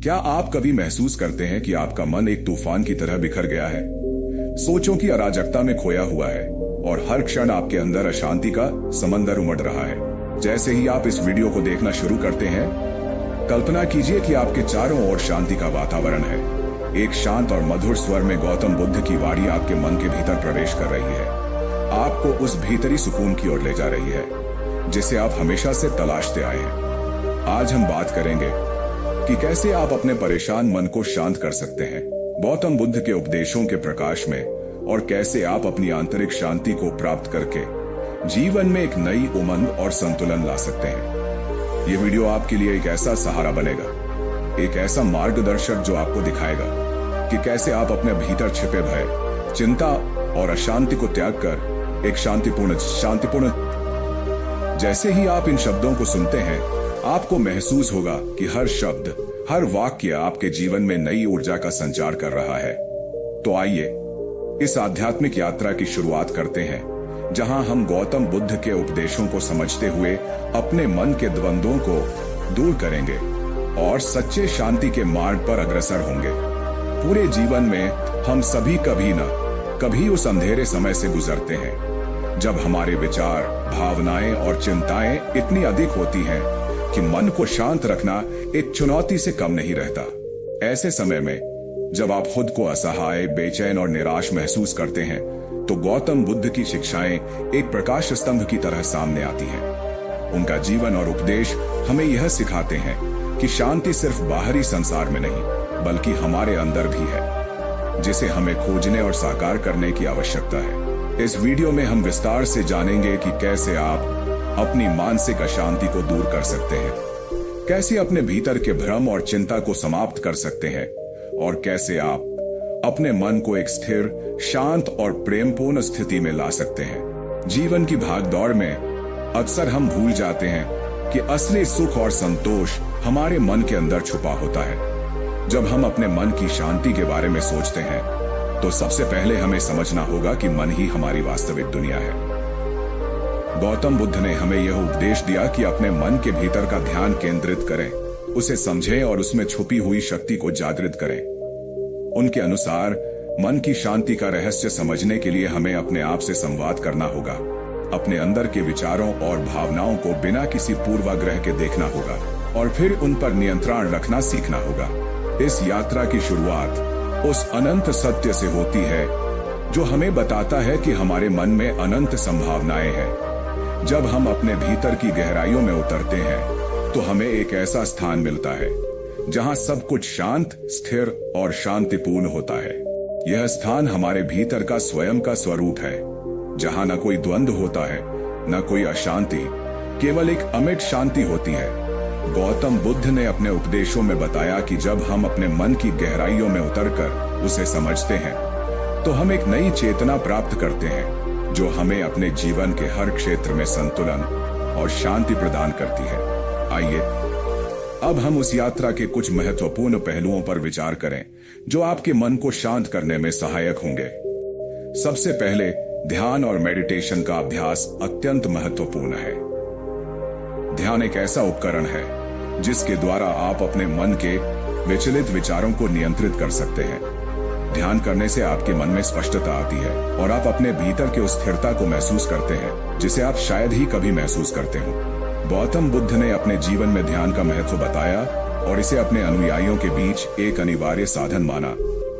क्या आप कभी महसूस करते हैं कि आपका मन एक तूफान की तरह बिखर गया है, सोचों की अराजकता में खोया हुआ है और हर क्षण आपके अंदर अशांति का समंदर उमड़ रहा है? जैसे ही आप इस वीडियो को देखना शुरू करते हैं, कल्पना कीजिए कि आपके चारों ओर शांति का वातावरण है। एक शांत और मधुर स्वर में गौतम बुद्ध की वाणी आपके मन के भीतर प्रवेश कर रही है, आपको उस भीतरी सुकून की ओर ले जा रही है जिसे आप हमेशा से तलाशते आए हैं। आज हम बात करेंगे कि कैसे आप अपने परेशान मन को शांत कर सकते हैं गौतम बुद्ध के उपदेशों के प्रकाश में, और कैसे आप अपनी आंतरिक शांति को प्राप्त करके जीवन में एक नई उमंग और संतुलन ला सकते हैं। ये वीडियो आपके लिए एक ऐसा सहारा बनेगा, एक ऐसा मार्गदर्शक जो आपको दिखाएगा कि कैसे आप अपने भीतर छिपे भय, चिंता और अशांति को त्याग कर एक शांतिपूर्ण। जैसे ही आप इन शब्दों को सुनते हैं, आपको महसूस होगा कि हर शब्द, हर वाक्य आपके जीवन में नई ऊर्जा का संचार कर रहा है। तो आइए इस आध्यात्मिक यात्रा की शुरुआत करते हैं, जहां हम गौतम बुद्ध के उपदेशों को समझते हुए अपने मन के द्वंद्वों को दूर करेंगे और सच्चे शांति के मार्ग पर अग्रसर होंगे। पूरे जीवन में हम सभी कभी न कभी उस अंधेरे समय से गुजरते हैं जब हमारे विचार, भावनाएं और चिंताएं इतनी अधिक होती हैं कि मन को शांत रखना एक चुनौती से कम नहीं रहता। ऐसे समय में जब आप खुद को असहाय, बेचैन और निराश महसूस करते हैं, तो गौतम बुद्ध की शिक्षाएं एक प्रकाश स्तंभ की तरह सामने आती हैं। उनका जीवन और उपदेश हमें यह सिखाते हैं कि शांति सिर्फ बाहरी संसार में नहीं, बल्कि हमारे अंदर भी है, जिसे हमें खोजने और साकार करने की आवश्यकता है। इस वीडियो में हम विस्तार से जानेंगे कि कैसे आप अपनी मानसिक अशांति को दूर कर सकते हैं, कैसे अपने भीतर के भ्रम और चिंता को समाप्त कर सकते हैं, और कैसे आप अपने मन को एक स्थिर, शांत और प्रेमपूर्ण स्थिति में ला सकते हैं। जीवन की भागदौड़ में अक्सर हम भूल जाते हैं कि असली सुख और संतोष हमारे मन के अंदर छुपा होता है। जब हम अपने मन की शांति के बारे में सोचते हैं, तो सबसे पहले हमें समझना होगा कि मन ही हमारी वास्तविक दुनिया है। गौतम बुद्ध ने हमें यह उपदेश दिया कि अपने मन के भीतर का ध्यान केंद्रित करें, उसे समझें और उसमें छुपी हुई शक्ति को जागृत करें। उनके अनुसार मन की शांति का रहस्य समझने के लिए हमें अपने आप से संवाद करना होगा, अपने अंदर के विचारों और भावनाओं को बिना किसी पूर्वाग्रह के देखना होगा और फिर उन पर नियंत्रण रखना सीखना होगा। इस यात्रा की शुरुआत उस अनंत सत्य से होती है जो हमें बताता है कि हमारे मन में अनंत संभावनाएं हैं। जब हम अपने भीतर की गहराइयों में उतरते हैं, तो हमें एक ऐसा स्थान मिलता है जहां सब कुछ शांत, स्थिर और शांतिपूर्ण होता है। यह स्थान हमारे भीतर का स्वयं का स्वरूप है, जहां न कोई द्वंद्व होता है, न कोई अशांति, केवल एक अमिट शांति होती है। गौतम बुद्ध ने अपने उपदेशों में बताया कि जब हम अपने मन की गहराइयों में उतरकर उसे समझते हैं, तो हम एक नई चेतना प्राप्त करते हैं जो हमें अपने जीवन के हर क्षेत्र में संतुलन और शांति प्रदान करती है। आइए अब हम उस यात्रा के कुछ महत्वपूर्ण पहलुओं पर विचार करें जो आपके मन को शांत करने में सहायक होंगे। सबसे पहले, ध्यान और मेडिटेशन का अभ्यास अत्यंत महत्वपूर्ण है। ध्यान एक ऐसा उपकरण है जिसके द्वारा आप अपने मन के विचलित विचारों को नियंत्रित कर सकते हैं। ध्यान करने से आपके मन में स्पष्टता आती है और आप अपने भीतर की उस स्थिरता को महसूस करते हैं जिसे आप शायद ही कभी महसूस करते हो। गौतम बुद्ध ने अपने जीवन में ध्यान का महत्व बताया और इसे अपने अनुयायियों के बीच एक अनिवार्य साधन माना।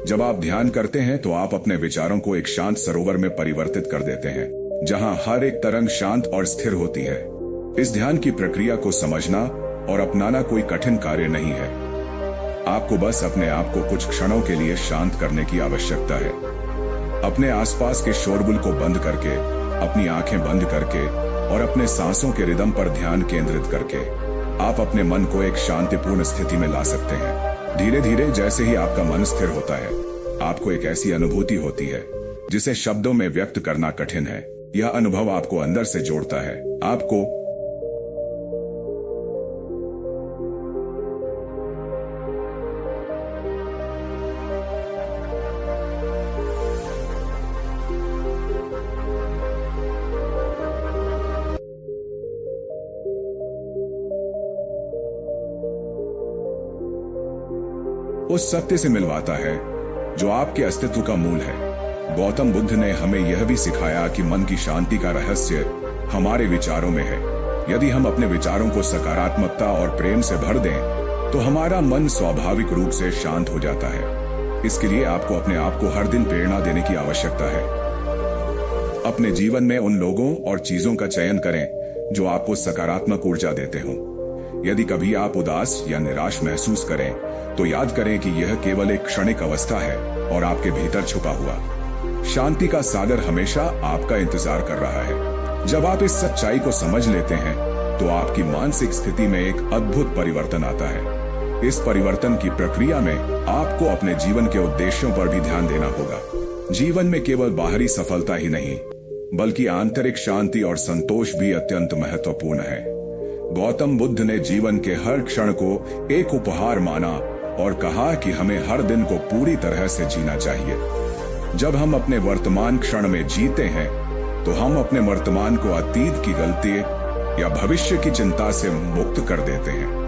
जब आप ध्यान करते हैं, तो आप अपने विचारों को एक शांत सरोवर में परिवर्तित कर देते हैं, जहां हर एक तरंग शांत और स्थिर होती है। इस ध्यान की प्रक्रिया को समझना और अपनाना कोई कठिन कार्य नहीं है। आपको बस अपने आप को कुछ क्षणों के लिए शांत करने की आवश्यकता है। अपने आसपास के शोरगुल को बंद करके, अपनी आंखें बंद करके और अपने सांसों के रिदम पर ध्यान केंद्रित करके आप अपने मन को एक शांतिपूर्ण स्थिति में ला सकते हैं। धीरे धीरे जैसे ही आपका मन स्थिर होता है, आपको एक ऐसी अनुभूति होती है जिसे शब्दों में व्यक्त करना कठिन है। यह अनुभव आपको अंदर से जोड़ता है, आपको उस सत्य से मिलवाता है जो आपके अस्तित्व का मूल है। गौतम बुद्ध ने हमें यह भी सिखाया कि मन की शांति का रहस्य हमारे विचारों में है। यदि हम अपने विचारों को सकारात्मकता और प्रेम से भर दें तो हमारा मन स्वाभाविक रूप से शांत हो जाता है। इसके लिए आपको अपने आप को हर दिन प्रेरणा देने की आवश्यकता है। अपने जीवन में उन लोगों और चीजों का चयन करें जो आपको सकारात्मक ऊर्जा देते हों। यदि कभी आप उदास या निराश महसूस करें तो याद करें कि यह केवल एक क्षणिक अवस्था है और आपके भीतर छुपा हुआ शांति का सागर हमेशा आपका इंतजार कर रहा है। जब आप इस सच्चाई को समझ लेते हैं तो आपकी मानसिक स्थिति में एक अद्भुत परिवर्तन आता है। इस परिवर्तन की प्रक्रिया में आपको अपने जीवन के उद्देश्यों पर भी ध्यान देना होगा। जीवन में केवल बाहरी सफलता ही नहीं बल्कि आंतरिक शांति और संतोष भी अत्यंत महत्वपूर्ण है। गौतम बुद्ध ने जीवन के हर क्षण को एक उपहार माना और कहा कि हमें हर दिन को पूरी तरह से जीना चाहिए। जब हम अपने वर्तमान क्षण में जीते हैं तो हम अपने वर्तमान को अतीत की गलती या भविष्य की चिंता से मुक्त कर देते हैं।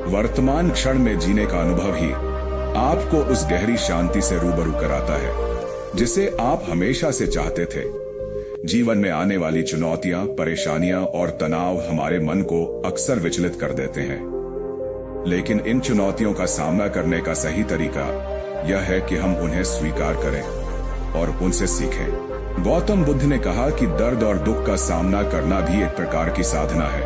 वर्तमान क्षण में जीने का अनुभव ही आपको उस गहरी शांति से रूबरू कराता है जिसे आप हमेशा से चाहते थे। जीवन में आने वाली चुनौतियां, परेशानियां और तनाव हमारे मन को अक्सर विचलित कर देते हैं, लेकिन इन चुनौतियों का सामना करने का सही तरीका यह है कि हम उन्हें स्वीकार करें और उनसे सीखें। गौतम बुद्ध ने कहा कि दर्द और दुख का सामना करना भी एक प्रकार की साधना है,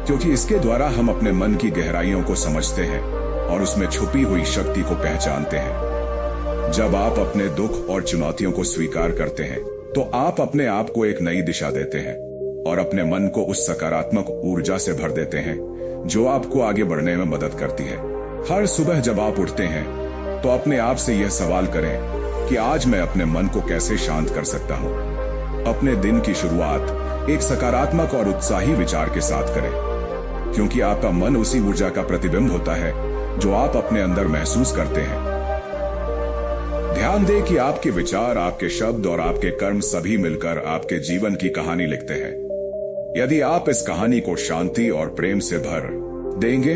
क्योंकि इसके द्वारा हम अपने मन की गहराइयों को समझते हैं और उसमें छुपी हुई शक्ति को पहचानते हैं। जब आप अपने दुख और चुनौतियों को स्वीकार करते हैं तो आप अपने आप को एक नई दिशा देते हैं और अपने मन को उस सकारात्मक ऊर्जा से भर देते हैं जो आपको आगे बढ़ने में मदद करती है। हर सुबह जब आप उठते हैं तो अपने आप से यह सवाल करें कि आज मैं अपने मन को कैसे शांत कर सकता हूं। अपने दिन की शुरुआत एक सकारात्मक और उत्साही विचार के साथ करें, क्योंकि आपका मन उसी ऊर्जा का प्रतिबिंब होता है जो आप अपने अंदर महसूस करते हैं। ध्यान दें कि आपके विचार, आपके शब्द और आपके कर्म सभी मिलकर आपके जीवन की कहानी लिखते हैं। यदि आप इस कहानी को शांति और प्रेम से भर देंगे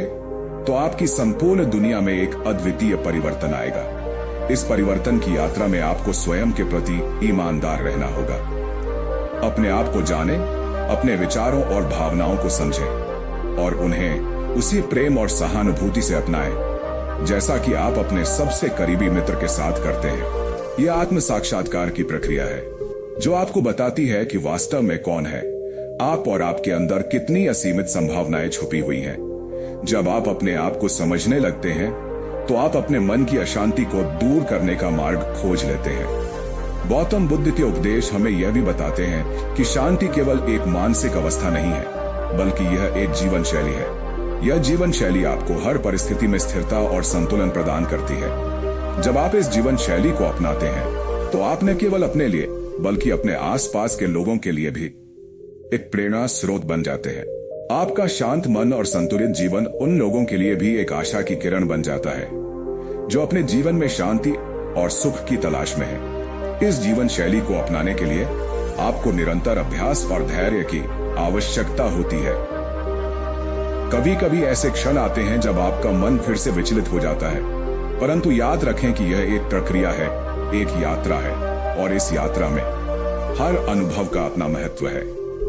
तो आपकी संपूर्ण दुनिया में एक अद्वितीय परिवर्तन आएगा। इस परिवर्तन की यात्रा में आपको स्वयं के प्रति ईमानदार रहना होगा। अपने आप को जानें, अपने विचारों और भावनाओं को समझें और उन्हें उसी प्रेम और सहानुभूति से अपनाएं जैसा कि आप अपने सबसे करीबी मित्र के साथ करते हैं। यह आत्म साक्षात्कार की प्रक्रिया है जो आपको बताती है कि वास्तव में कौन है आप और आपके अंदर कितनी असीमित संभावनाएं छुपी हुई हैं। जब आप अपने आप को समझने लगते हैं तो आप अपने मन की अशांति को दूर करने का मार्ग खोज लेते हैं। गौतम बुद्ध के उपदेश हमें यह भी बताते हैं कि शांति केवल एक मानसिक अवस्था नहीं है बल्कि यह एक जीवन शैली है। यह जीवन शैली आपको हर परिस्थिति में स्थिरता और संतुलन प्रदान करती है। जब आप इस जीवन शैली को अपनाते हैं तो आप न केवल अपने लिए बल्कि अपने आसपास के लोगों के लिए भी एक प्रेरणा स्रोत बन जाते हैं। आपका शांत मन और संतुलित जीवन उन लोगों के लिए भी एक आशा की किरण बन जाता है जो अपने जीवन में शांति और सुख की तलाश में है। इस जीवन शैली को अपनाने के लिए आपको निरंतर अभ्यास और धैर्य की आवश्यकता होती है। कभी कभी ऐसे क्षण आते हैं जब आपका मन फिर से विचलित हो जाता है, परंतु याद रखें कि यह एक प्रक्रिया है, एक यात्रा है और इस यात्रा में हर अनुभव का अपना महत्व है।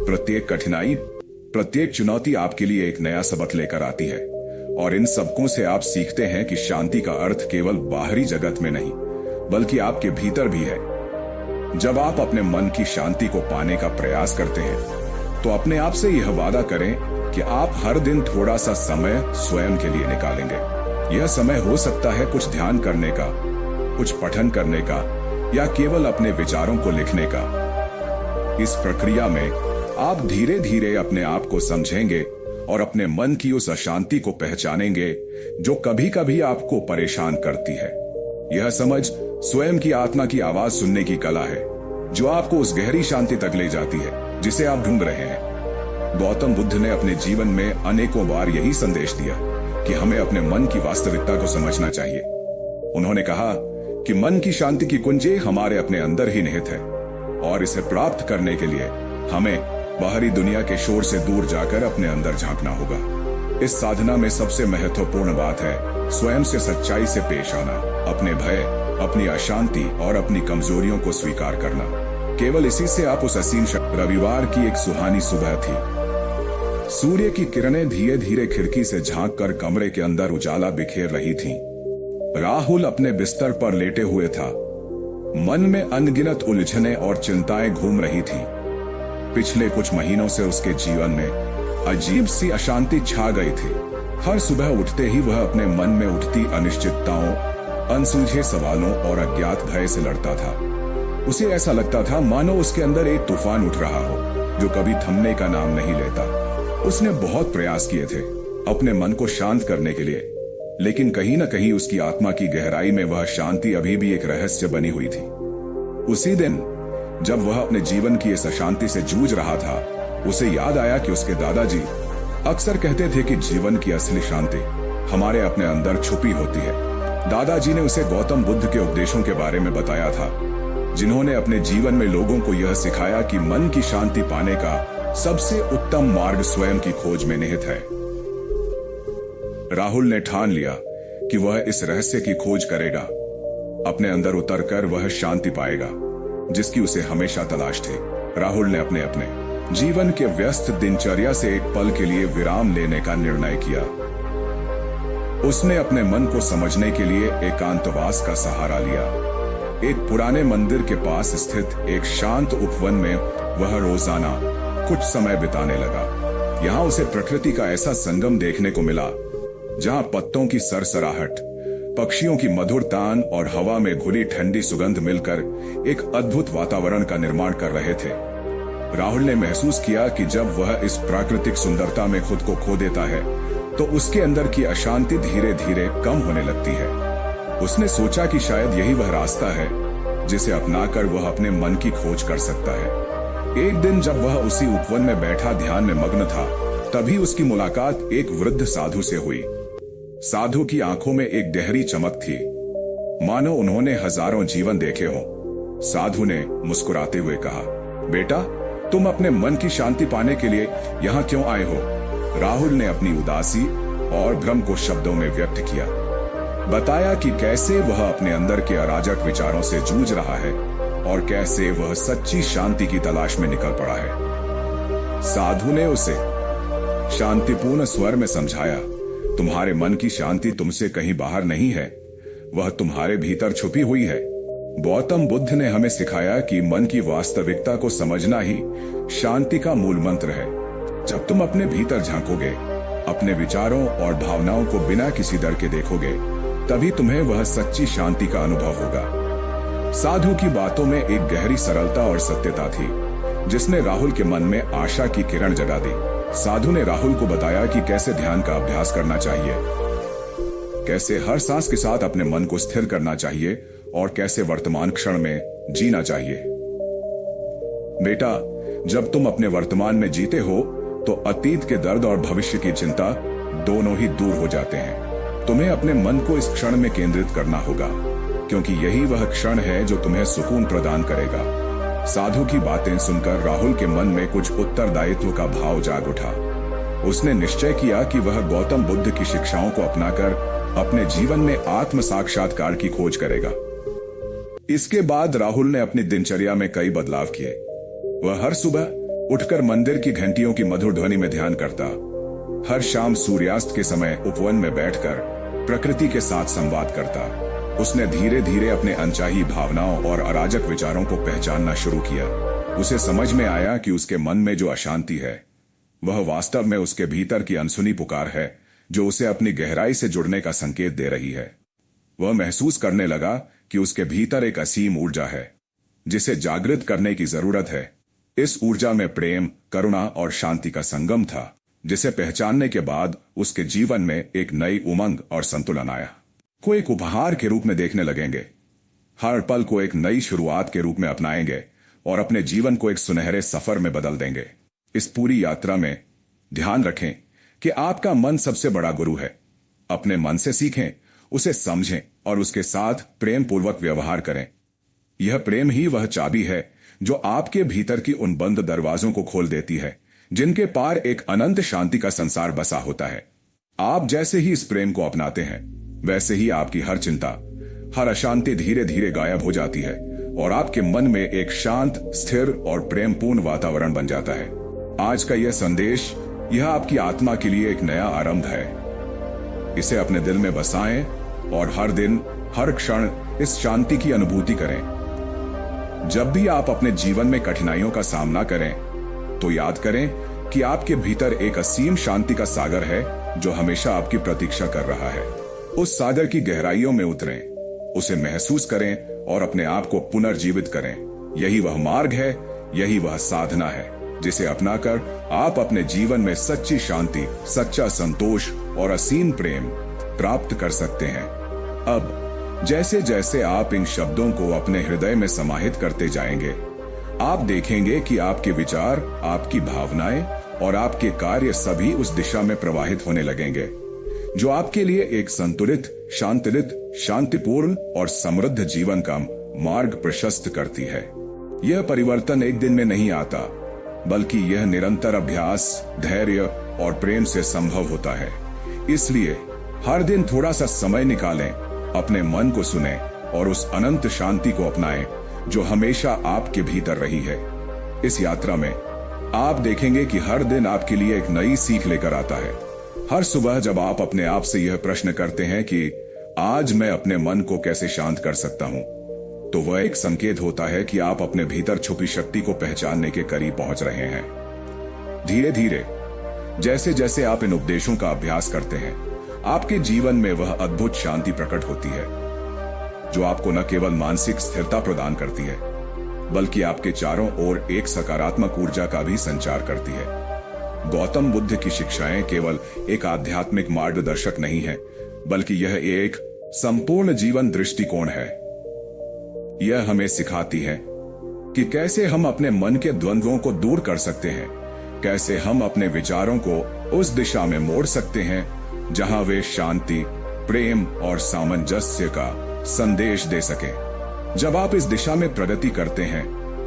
प्रत्येक कठिनाई, प्रत्येक चुनौती आपके लिए एक नया सबक लेकर आती है और इन सबकों से आप सीखते हैं कि शांति का अर्थ केवल बाहरी जगत में नहीं बल्कि आपके भीतर भी है। जब आप अपने मन की शांति को पाने का प्रयास करते हैं तो अपने आप से यह वादा करें कि आप हर दिन थोड़ा सा समय स्वयं के लिए निकालेंगे। यह समय हो सकता है कुछ ध्यान करने का, कुछ पठन करने का या केवल अपने विचारों को लिखने का। इस प्रक्रिया में आप धीरे धीरे अपने आप को समझेंगे और अपने मन की उस अशांति को पहचानेंगे जो कभी कभी आपको परेशान करती है। यह समझ स्वयं की आत्मा की आवाज सुनने की कला है जो आपको उस गहरी शांति तक ले जाती है जिसे आप ढूंढ रहे हैं। गौतम बुद्ध ने अपने जीवन में अनेकों बार यही संदेश दिया कि हमें अपने मन की वास्तविकता को समझना चाहिए। उन्होंने कहा कि मन की शांति की कुंजी हमारे अपने अंदर ही निहित है और इसे प्राप्त करने के लिए हमें बाहरी दुनिया के शोर से दूर जाकर अपने अंदर झांकना होगा। इस साधना में सबसे महत्वपूर्ण बात है स्वयं से सच्चाई से पेश आना, अपने भय, अपनी अशांति और अपनी कमजोरियों को स्वीकार करना। केवल इसी से आप उस असीम रविवार की एक सुहानी सुबह थी। सूर्य की किरणें धीरे धीरे खिड़की से झांककर कमरे के अंदर उजाला बिखेर रही थीं। राहुल अपने बिस्तर पर लेटे हुए था। मन में अनगिनत उलझनें और चिंताएं घूम रही थीं। पिछले कुछ महीनों से उसके जीवन में अजीब सी अशांति छा गई थी। हर सुबह उठते ही वह अपने मन में उठती अनिश्चितताओं, अनसुलझे सवालों और अज्ञात भय से लड़ता था। उसे ऐसा लगता था मानो उसके अंदर एक तूफान उठ रहा हो जो कभी थमने का नाम नहीं लेता। उसने बहुत प्रयास किए थे अपने मन को शांत करने के लिए, लेकिन कहीं न कहीं उसकी आत्मा की गहराई में वह शांति अभी भी एक रहस्य बनी हुई थी। उसी दिन जब वह अपने जीवन की इस अशांति से जूझ रहा था, उसे याद आया कि उसके दादाजी अक्सर कहते थे कि जीवन की असली शांति हमारे अपने अंदर छुपी होती है। दादाजी ने उसे गौतम बुद्ध के उपदेशों के बारे में बताया था, जिन्होंने अपने जीवन में लोगों को यह सिखाया कि मन की शांति पाने का सबसे उत्तम मार्ग स्वयं की खोज में निहित है। राहुल ने ठान लिया कि वह इस रहस्य की खोज करेगा। अपने अंदर उतरकर वह शांति पाएगा जिसकी उसे हमेशा तलाश थी। राहुल ने अपने जीवन के व्यस्त दिनचर्या से एक पल के लिए विराम लेने का निर्णय किया। उसने अपने मन को समझने के लिए एकांतवास का सहारा लिया। एक पुराने मंदिर के पास स्थित एक शांत उपवन में वह रोजाना कुछ समय बिताने लगा। यहाँ उसे प्रकृति का ऐसा संगम देखने को मिला जहाँ पत्तों की सरसराहट, पक्षियों की मधुर तान और हवा में घुली ठंडी सुगंध मिलकर एक अद्भुत वातावरण का निर्माण कर रहे थे। राहुल ने महसूस किया कि जब वह इस प्राकृतिक सुंदरता में खुद को खो देता है तो उसके अंदर की अशांति धीरे धीरे कम होने लगती है। उसने सोचा कि शायद यही वह रास्ता है जिसे अपनाकर वह अपने मन की खोज कर सकता है। एक दिन जब वह उसी उपवन में बैठा ध्यान में मग्न था, तभी उसकी मुलाकात एक वृद्ध साधु से हुई। साधु की आंखों में एक गहरी चमक थी, मानो उन्होंने हजारों जीवन देखे हों। साधु ने मुस्कुराते हुए कहा, बेटा, तुम अपने मन की शांति पाने के लिए यहाँ क्यों आए हो? राहुल ने अपनी उदासी और भ्रम को शब्दों में व्यक्त किया। बताया कि कैसे वह अपने अंदर के अराजक विचारों से जूझ रहा है और कैसे वह सच्ची शांति की तलाश में निकल पड़ा है। साधु ने उसे शांतिपूर्ण स्वर में समझाया, तुम्हारे मन की शांति तुमसे कहीं बाहर नहीं है, वह तुम्हारे भीतर छुपी हुई है। गौतम बुद्ध ने हमें सिखाया कि मन की वास्तविकता को समझना ही शांति का मूल मंत्र है। जब तुम अपने भीतर झांकोगे, अपने विचारों और भावनाओं को बिना किसी डर के देखोगे, तभी तुम्हें वह सच्ची शांति का अनुभव होगा। साधु की बातों में एक गहरी सरलता और सत्यता थी, जिसने राहुल के मन में आशा की किरण जगा दी। साधु ने राहुल को बताया कि कैसे ध्यान का अभ्यास करना चाहिए, कैसे हर सांस के साथ अपने मन को स्थिर करना चाहिए और कैसे वर्तमान क्षण में जीना चाहिए। बेटा, जब तुम अपने वर्तमान में जीते हो तो अतीत के दर्द और भविष्य की चिंता दोनों ही दूर हो जाते हैं। तुम्हें अपने मन को इस क्षण में केंद्रित करना होगा, क्योंकि यही वह क्षण है जो तुम्हें सुकून प्रदान करेगा। साधु की बातें सुनकर राहुल के मन में कुछ उत्तरदायित्व का भाव जाग उठा। उसने निश्चय किया कि वह गौतम बुद्ध की शिक्षाओं को अपनाकर अपने जीवन में आत्म साक्षात्कार की खोज करेगा। इसके बाद राहुल ने अपनी दिनचर्या में कई बदलाव किए। वह हर सुबह उठकर मंदिर की घंटियों की मधुर ध्वनि में ध्यान करता। हर शाम सूर्यास्त के समय उपवन में बैठकर प्रकृति के साथ संवाद करता। उसने धीरे धीरे अपने अनचाही भावनाओं और अराजक विचारों को पहचानना शुरू किया। उसे समझ में आया कि उसके मन में जो अशांति है, वह वास्तव में उसके भीतर की अनसुनी पुकार है, जो उसे अपनी गहराई से जुड़ने का संकेत दे रही है। वह महसूस करने लगा कि उसके भीतर एक असीम ऊर्जा है, जिसे जागृत करने की जरूरत है। इस ऊर्जा में प्रेम, करुणा और शांति का संगम था, जिसे पहचानने के बाद उसके जीवन में एक नई उमंग और संतुलन आया। को एक उपहार के रूप में देखने लगेंगे, हर पल को एक नई शुरुआत के रूप में अपनाएंगे और अपने जीवन को एक सुनहरे सफर में बदल देंगे। इस पूरी यात्रा में ध्यान रखें कि आपका मन सबसे बड़ा गुरु है। अपने मन से सीखें, उसे समझें और उसके साथ प्रेम पूर्वक व्यवहार करें। यह प्रेम ही वह चाबी है जो आपके भीतर की उन बंद दरवाजों को खोल देती है, जिनके पार एक अनंत शांति का संसार बसा होता है। आप जैसे ही इस प्रेम को अपनाते हैं, वैसे ही आपकी हर चिंता, हर अशांति धीरे धीरे गायब हो जाती है और आपके मन में एक शांत, स्थिर और प्रेमपूर्ण वातावरण बन जाता है। आज का यह संदेश, यह आपकी आत्मा के लिए एक नया आरंभ है। इसे अपने दिल में बसाएं और हर दिन, हर क्षण इस शांति की अनुभूति करें। जब भी आप अपने जीवन में कठिनाइयों का सामना करें, तो याद करें कि आपके भीतर एक असीम शांति का सागर है जो हमेशा आपकी प्रतीक्षा कर रहा है। उस सागर की गहराइयों में उतरें, उसे महसूस करें और अपने आप को पुनर्जीवित करें। यही वह मार्ग है, यही वह साधना है जिसे अपनाकर आप अपने जीवन में सच्ची शांति, सच्चा संतोष और असीम प्रेम प्राप्त कर सकते हैं। अब जैसे जैसे आप इन शब्दों को अपने हृदय में समाहित करते जाएंगे, आप देखेंगे कि आपके विचार, आपकी भावनाएं और आपके कार्य सभी उस दिशा में प्रवाहित होने लगेंगे जो आपके लिए एक संतुलित, शांतिपूर्ण और समृद्ध जीवन का मार्ग प्रशस्त करती है। यह परिवर्तन एक दिन में नहीं आता, बल्कि यह निरंतर अभ्यास, धैर्य और प्रेम से संभव होता है। इसलिए हर दिन थोड़ा सा समय निकालें, अपने मन को सुनें और उस अनंत शांति को अपनाएं जो हमेशा आपके भीतर रही है। इस यात्रा में आप देखेंगे कि हर दिन आपके लिए एक नई सीख लेकर आता है। हर सुबह जब आप अपने आप से यह प्रश्न करते हैं कि आज मैं अपने मन को कैसे शांत कर सकता हूं, तो वह एक संकेत होता है कि आप अपने भीतर छुपी शक्ति को पहचानने के करीब पहुंच रहे हैं। धीरे धीरे जैसे जैसे आप इन उपदेशों का अभ्यास करते हैं, आपके जीवन में वह अद्भुत शांति प्रकट होती है जो आपको न केवल मानसिक स्थिरता प्रदान करती है, बल्कि आपके चारों ओर एक सकारात्मक ऊर्जा का भी संचार करती है। गौतम बुद्ध की शिक्षाएं केवल एक आध्यात्मिक मार्गदर्शक नहीं है, बल्कि यह एक संपूर्ण जीवन दृष्टिकोण है। यह हमें सिखाती है कि कैसे हम अपने मन के द्वंद्वों को दूर कर सकते हैं, कैसे हम अपने विचारों को उस दिशा में मोड़ सकते हैं जहां वे शांति, प्रेम और सामंजस्य का संदेश दे सके। जब आप इस दिशा में प्रगति करते हैं,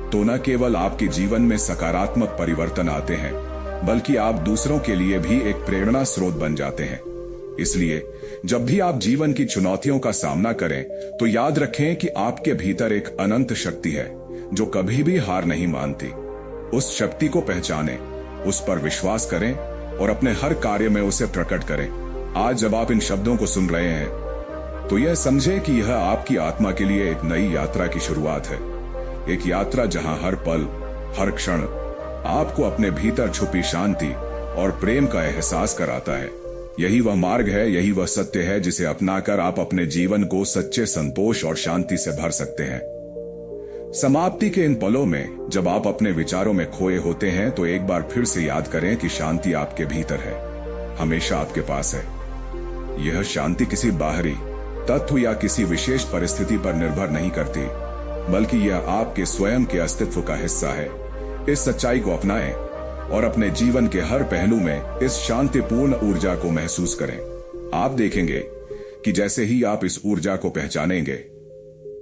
तो न केवल आपके जीवन में सकारात्मक परिवर्तन आते हैं, बल्कि आप दूसरों के लिए भी एक प्रेरणा स्रोत बन जाते हैं। इसलिए जब भी आप जीवन की चुनौतियों का सामना करें, तो याद रखें कि आपके भीतर एक अनंत शक्ति है जो कभी भी हार नहीं मानती। उस शक्ति को पहचानें, उस पर विश्वास करें और अपने हर कार्य में उसे प्रकट करें। आज जब आप इन शब्दों को सुन रहे हैं, तो यह समझें कि यह आपकी आत्मा के लिए एक नई यात्रा की शुरुआत है। एक यात्रा जहां हर पल, हर क्षण आपको अपने भीतर छुपी शांति और प्रेम का एहसास कराता है। यही वह मार्ग है, यही वह सत्य है जिसे अपनाकर आप अपने जीवन को सच्चे संतोष और शांति से भर सकते हैं। समाप्ति के इन पलों में जब आप अपने विचारों में खोए होते हैं, तो एक बार फिर से याद करें कि शांति आपके भीतर है, हमेशा आपके पास है। यह शांति किसी बाहरी तत्व या किसी विशेष परिस्थिति पर निर्भर नहीं करती, बल्कि यह आपके स्वयं के अस्तित्व का हिस्सा है। इस सच्चाई को अपनाएं और अपने जीवन के हर पहलू में इस शांतिपूर्ण ऊर्जा को महसूस करें। आप देखेंगे कि जैसे ही आप इस ऊर्जा को पहचानेंगे,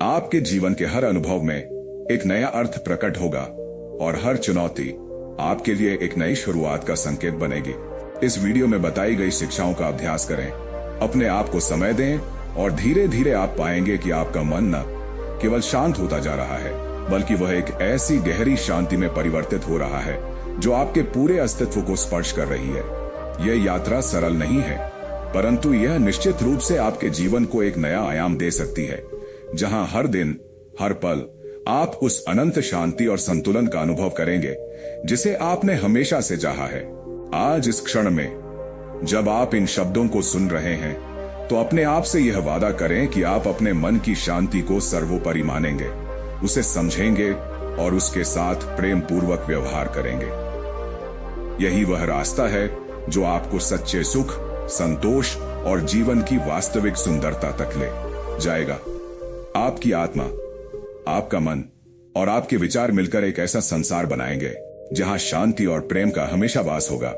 आपके जीवन के हर अनुभव में एक नया अर्थ प्रकट होगा और हर चुनौती आपके लिए एक नई शुरुआत का संकेत बनेगी। इस वीडियो में बताई गई शिक्षाओं का अभ्यास करें, अपने आप को समय दें और धीरे धीरे आप पाएंगे कि आपका मन न केवल शांत होता जा रहा है, बल्कि वह एक ऐसी गहरी शांति में परिवर्तित हो रहा है जो आपके पूरे अस्तित्व को स्पर्श कर रही है। यह यात्रा सरल नहीं है, परंतु यह निश्चित रूप से आपके जीवन को एक नया आयाम दे सकती है, जहां हर दिन, हर पल आप उस अनंत शांति और संतुलन का अनुभव करेंगे जिसे आपने हमेशा से चाहा है। आज इस क्षण में जब आप इन शब्दों को सुन रहे हैं, तो अपने आप से यह वादा करें कि आप अपने मन की शांति को सर्वोपरि मानेंगे, उसे समझेंगे और उसके साथ प्रेम पूर्वक व्यवहार करेंगे। यही वह रास्ता है जो आपको सच्चे सुख, संतोष और जीवन की वास्तविक सुंदरता तक ले जाएगा। आपकी आत्मा, आपका मन और आपके विचार मिलकर एक ऐसा संसार बनाएंगे जहां शांति और प्रेम का हमेशा वास होगा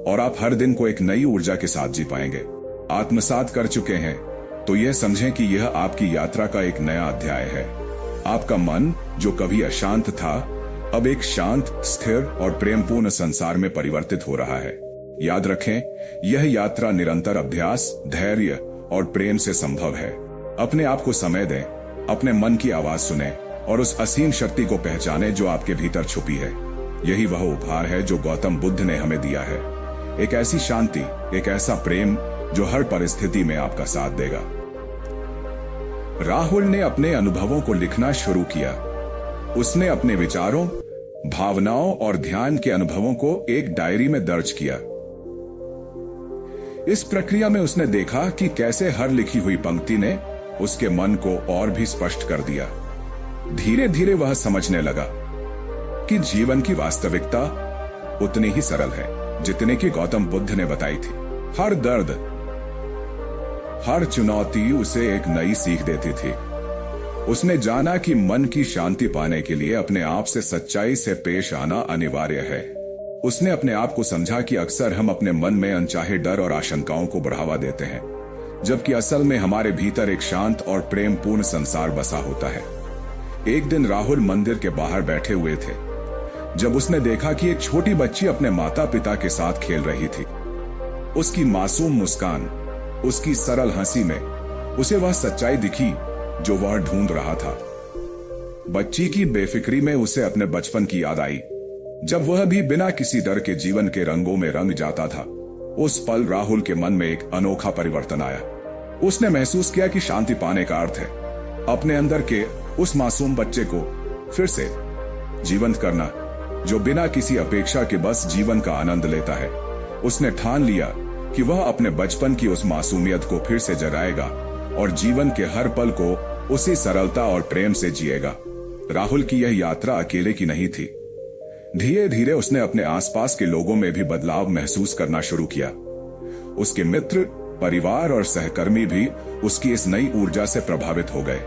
और आप हर दिन को एक नई ऊर्जा के साथ जी पाएंगे। आत्मसात कर चुके हैं तो यह समझें कि यह आपकी यात्रा का एक नया अध्याय है। आपका मन जो कभी अशांत था, अब एक शांत, स्थिर और प्रेमपूर्ण संसार में परिवर्तित हो रहा है। याद रखें, यह यात्रा निरंतर अभ्यास, धैर्य और प्रेम से संभव है। अपने आप को समय दें, अपने मन की आवाज सुने और उस असीम शक्ति को पहचाने जो आपके भीतर छुपी है। यही वह उपहार है जो गौतम बुद्ध ने हमें दिया है, एक ऐसी शांति, एक ऐसा प्रेम जो हर परिस्थिति में आपका साथ देगा। राहुल ने अपने अनुभवों को लिखना शुरू किया। उसने अपने विचारों, भावनाओं और ध्यान के अनुभवों को एक डायरी में दर्ज किया। इस प्रक्रिया में उसने देखा कि कैसे हर लिखी हुई पंक्ति ने उसके मन को और भी स्पष्ट कर दिया। धीरे धीरे वह समझने लगा कि जीवन की वास्तविकता उतनी ही सरल है जितने की गौतम बुद्ध ने बताई थी। हर दर्द, हर चुनौती उसे एक नई सीख देती थी। उसने जाना कि मन की शांति पाने के लिए अपने आप से सच्चाई से पेश आना अनिवार्य है। उसने अपने आप को समझा कि अक्सर हम अपने मन में अनचाहे डर और आशंकाओं को बढ़ावा देते हैं, जबकि असल में हमारे भीतर एक शांत और प्रेमपूर्ण संसार बसा होता है। एक दिन राहुल मंदिर के बाहर बैठे हुए थे जब उसने देखा कि एक छोटी बच्ची अपने माता पिता के साथ खेल रही थी। उसकी मासूम मुस्कान, उसकी सरल हंसी में उसे वह सच्चाई दिखी जो वह ढूंढ रहा था। बच्ची की बेफिक्री में उसे अपने बचपन की याद आई, जब वह भी बिना किसी डर के जीवन के रंगों में रंग जाता था। उस पल राहुल के मन में एक अनोखा परिवर्तन आया। उसने महसूस किया कि शांति पाने का अर्थ है अपने अंदर के उस मासूम बच्चे को फिर से जीवंत करना, जो बिना किसी अपेक्षा के बस जीवन का आनंद लेता है। उसने ठान लिया कि वह अपने बचपन की उस मासूमियत को फिर से जगाएगा और जीवन के हर पल को उसी सरलता और प्रेम से जिएगा। राहुल की यह यात्रा अकेले की नहीं थी। धीरे धीरे उसने अपने आसपास के लोगों में भी बदलाव महसूस करना शुरू किया। उसके मित्र, परिवार और सहकर्मी भी उसकी इस नई ऊर्जा से प्रभावित हो गए।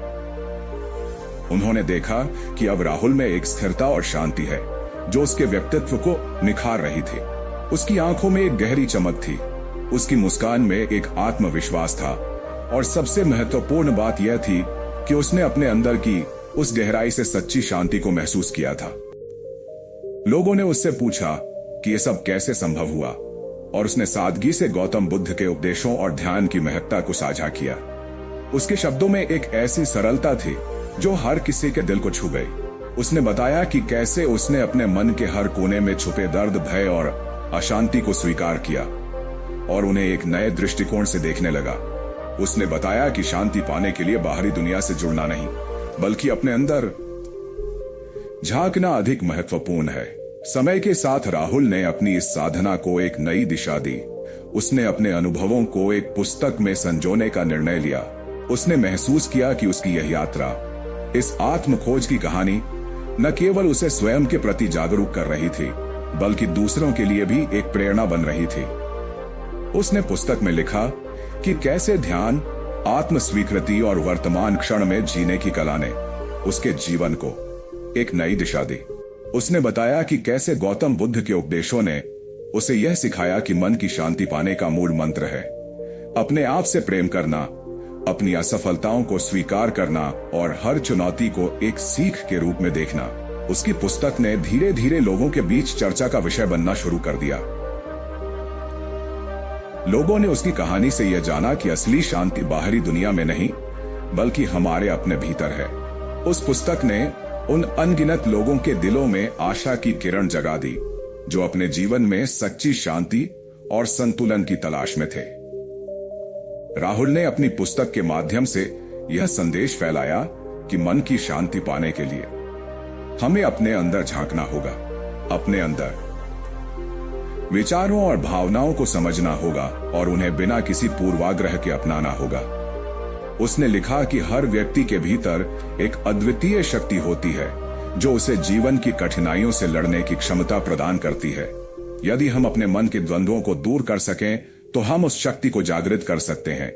उन्होंने देखा कि अब राहुल में एक स्थिरता और शांति है जो उसके व्यक्तित्व को निखार रही थी। उसकी आंखों में एक गहरी चमक थी, उसकी मुस्कान में एक आत्मविश्वास था और सबसे महत्वपूर्ण बात यह थी कि उसने अपने अंदर की उस गहराई से सच्ची शांति को महसूस किया था। लोगों ने उससे पूछा कि यह सब कैसे संभव हुआ और उसने सादगी से गौतम बुद्ध के उपदेशों और ध्यान की महत्ता को साझा किया। उसके शब्दों में एक ऐसी सरलता थी जो हर किसी के दिल को छू गई। उसने बताया कि कैसे उसने अपने मन के हर कोने में छुपे दर्द, भय और अशांति को स्वीकार किया और उन्हें एक नए दृष्टिकोण से देखने लगा। उसने बताया कि शांति पाने के लिए बाहरी दुनिया से जुड़ना नहीं, बल्कि अपने अंदर झांकना अधिक महत्वपूर्ण है। समय के साथ राहुल ने अपनी इस साधना को एक नई दिशा दी। उसने अपने अनुभवों को एक पुस्तक में संजोने का निर्णय लिया। उसने महसूस किया कि उसकी यह यात्रा, इस आत्म खोज की कहानी, न केवल उसे स्वयं के प्रति जागरूक कर रही थी, बल्कि दूसरों के लिए भी एक प्रेरणा बन रही थी। उसने पुस्तक में लिखा कि कैसे ध्यान, आत्म स्वीकृति और वर्तमान क्षण में जीने की कला ने उसके जीवन को एक नई दिशा दी। उसने बताया कि कैसे गौतम बुद्ध के उपदेशों ने उसे यह सिखाया कि मन की शांति पाने का मूल मंत्र है अपने आप से प्रेम करना, अपनी असफलताओं को स्वीकार करना और हर चुनौती को एक सीख के रूप में देखना। उसकी पुस्तक ने धीरे धीरे लोगों के बीच चर्चा का विषय बनना शुरू कर दिया। लोगों ने उसकी कहानी से यह जाना कि असली शांति बाहरी दुनिया में नहीं, बल्कि हमारे अपने भीतर है। उस पुस्तक ने उन अनगिनत लोगों के दिलों में आशा की किरण जगा दी जो अपने जीवन में सच्ची शांति और संतुलन की तलाश में थे। राहुल ने अपनी पुस्तक के माध्यम से यह संदेश फैलाया कि मन की शांति पाने के लिए हमें अपने अंदर झांकना होगा, अपने अंदर विचारों और भावनाओं को समझना होगा और उन्हें बिना किसी पूर्वाग्रह के अपनाना होगा। उसने लिखा कि हर व्यक्ति के भीतर एक अद्वितीय शक्ति होती है जो उसे जीवन की कठिनाइयों से लड़ने की क्षमता प्रदान करती है। यदि हम अपने मन के द्वंद्वों को दूर कर सकें तो हम उस शक्ति को जागृत कर सकते हैं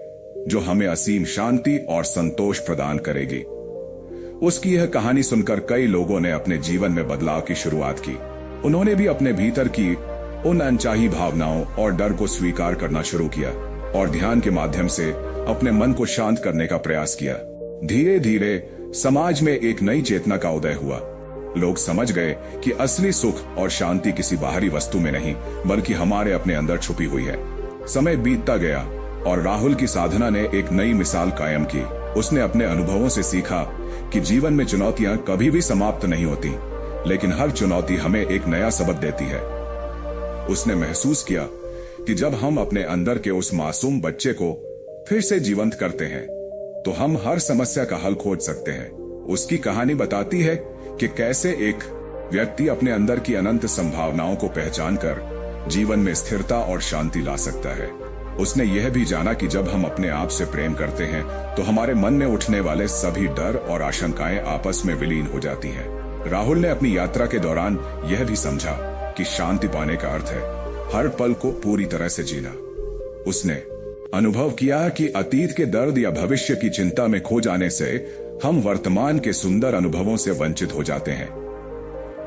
जो हमें असीम शांति और संतोष प्रदान करेगी। उसकी यह कहानी सुनकर कई लोगों ने अपने जीवन में बदलाव की शुरुआत की। उन्होंने भी अपने भीतर की उन अनचाही भावनाओं और डर को स्वीकार करना शुरू किया और ध्यान के माध्यम से अपने मन को शांत करने का प्रयास किया। धीरे धीरे समाज में एक नई चेतना का उदय हुआ। लोग समझ गए कि असली सुख और शांति किसी बाहरी वस्तु में नहीं बल्कि हमारे अपने अंदर छुपी हुई है। समय बीतता गया और राहुल की साधना ने एक नई मिसाल कायम की। उसने अपने अनुभवों से सीखा कि जीवन में चुनौतियां कभी भी समाप्त नहीं होती, लेकिन हर चुनौती हमें एक नया सबक देती है। उसने महसूस किया कि जब हम अपने अंदर के उस मासूम बच्चे को फिर से जीवंत करते हैं तो हम हर समस्या का हल खोज सकते हैं। उसकी कहानी बताती है कि कैसे एक व्यक्ति अपने अंदर की अनंत संभावनाओं को पहचानकर जीवन में स्थिरता और शांति ला सकता है। उसने यह भी जाना कि जब हम अपने आप से प्रेम करते हैं तो हमारे मन में उठने वाले सभी डर और आशंकाएं आपस में विलीन हो जाती हैं। राहुल ने अपनी यात्रा के दौरान यह भी समझा कि शांति पाने का अर्थ है हर पल को पूरी तरह से जीना। उसने अनुभव किया कि अतीत के दर्द या भविष्य की चिंता में खो जाने से हम वर्तमान के सुंदर अनुभवों से वंचित हो जाते हैं।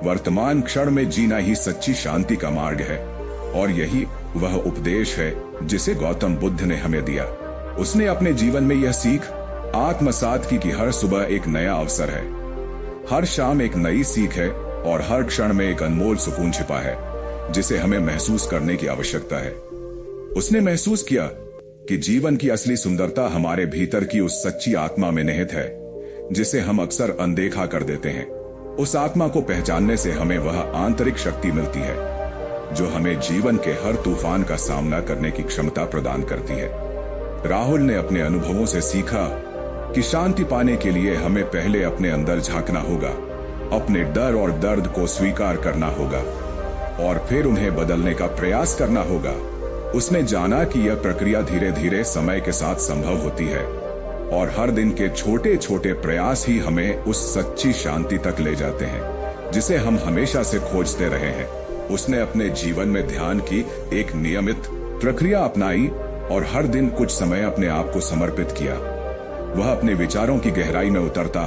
वर्तमान क्षण में जीना ही सच्ची शांति का मार्ग है और यही वह उपदेश है जिसे गौतम बुद्ध ने हमें दिया। उसने अपने जीवन में यह सीख आत्मसात की कि हर सुबह एक नया अवसर है, हर शाम एक नई सीख है और हर क्षण में एक अनमोल सुकून छिपा है जिसे हमें महसूस करने की आवश्यकता है। उसने महसूस किया कि जीवन की असली सुंदरता हमारे भीतर की उस सच्ची आत्मा में निहित है जिसे हम अक्सर अनदेखा कर देते हैं। उस आत्मा को पहचानने से हमें वह आंतरिक शक्ति मिलती है जो हमें जीवन के हर तूफान का सामना करने की क्षमता प्रदान करती है। राहुल ने अपने अनुभवों से सीखा कि शांति पाने के लिए हमें पहले अपने अंदर झांकना होगा, अपने डर और दर्द को स्वीकार करना होगा और फिर उन्हें बदलने का प्रयास करना होगा। उसने जाना कि यह प्रक्रिया धीरे धीरे समय के साथ संभव होती है और हर दिन के छोटे छोटे प्रयास ही हमें उस सच्ची शांति तक ले जाते हैं जिसे हम हमेशा से खोजते रहे हैं। उसने अपने जीवन में ध्यान की एक नियमित प्रक्रिया अपनाई और हर दिन कुछ समय अपने आप को समर्पित किया। वह अपने विचारों की गहराई में उतरता,